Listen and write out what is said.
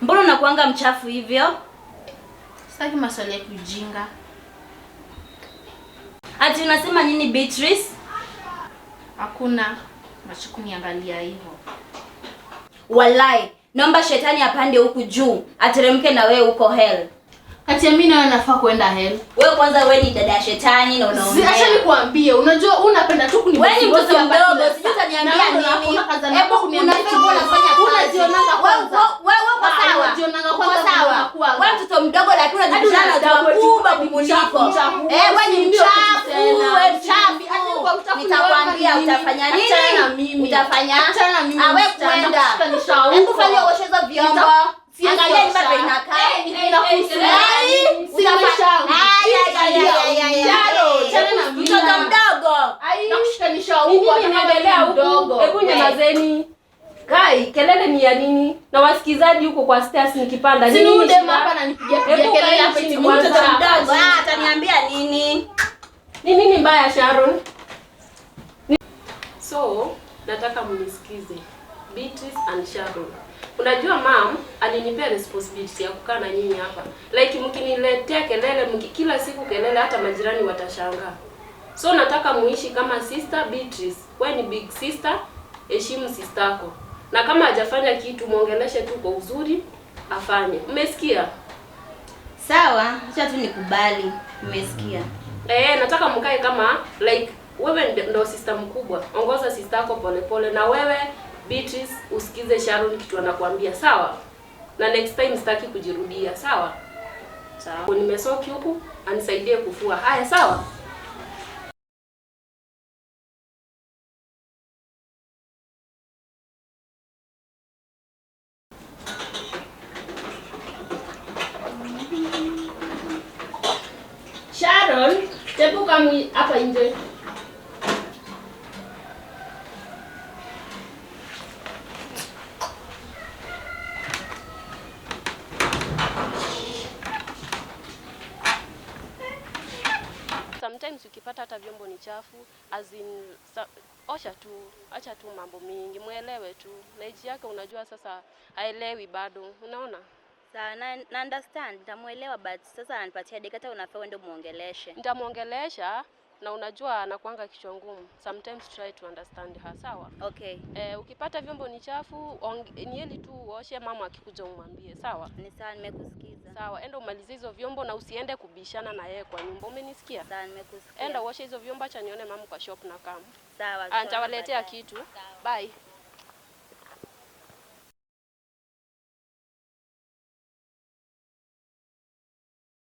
Mbona unakuanga mchafu hivyo? Sitaki maswali ya kujinga. Ati unasema nini Beatrice? Hakuna kuniangalia hivyo. Wallahi, naomba shetani apande huku juu, ateremke na wewe huko hell. Ati mimi nawe nafaa kwenda hell. Wewe kwanza wewe ni dada ya shetani na unaongea. Acha nikwambie, unajua unapenda tu kunibeba. Wewe ni mtoto mdogo, sijui utaniambia nini. Hebu unafanya unajionanga kwanza. Wewe uko sawa. Unajionanga kwanza sawa. Wewe mtoto mdogo lakini unajijana tu kubwa kumuliko. Wewe ni mchafu, wewe mchafu. Nitakwambia utafanya nini? Utafanya? Wewe kwenda. Hebu fanya uoshezo vyombo. Angalia ni bado inakaa. Mtoto mdogo. Nakushikanisha huko anaendelea huko. Hebu nyamazeni. Kai, kelele ni ya nini? Na wasikizaji huko kwa stairs nikipanda. Nini nini hapa ananipigia kelele hapa chini mtoto mdogo. Ataniambia nini? Ni nini mbaya Sharon? So, nataka mnisikize. Beatrice and Sharon. Unajua mom alinipea responsibility ya kukaa na nyinyi hapa. Like mkiniletea kelele kila siku kelele hata majirani watashangaa. So nataka muishi kama sister Beatrice. Wewe ni big sister, heshimu sister yako. Na kama hajafanya kitu muongeleshe tu kwa uzuri afanye. Umesikia? Sawa, acha tu nikubali. Umesikia? Nataka mkae kama like wewe ndio sister mkubwa. Ongoza sister yako polepole na wewe Beatrice usikize Sharon kitu anakuambia, sawa? Na next time sitaki kujirudia, sawa? Sawa. Nimesoki huku, anisaidie kufua. Haya, sawa? Sharon, tepuka hapa nje. Sometimes ukipata hata vyombo ni chafu, as in osha tu, acha tu mambo mingi, muelewe tu. Na hichi yake unajua sasa haelewi bado, unaona? Sawa, na understand, nitamuelewa but sasa ananipatia dakika hata unafaa uende muongeleshe. Nitamuongelesha na unajua anakuanga kichwa ngumu. Sometimes try to understand her, sawa? Okay. Ukipata vyombo ni chafu, nieli tu uoshe, mama akikuja umwambie, sawa? Ni sawa, nimekusikiza. Sawa, enda umalize hizo vyombo na usiende kubishana na yeye kwa nyumba. Umenisikia? Sawa, nimekusikia. Enda uoshe hizo vyombo, acha nione mama kwa shop na kama. Sawa. Nitawaletea kitu. Bye.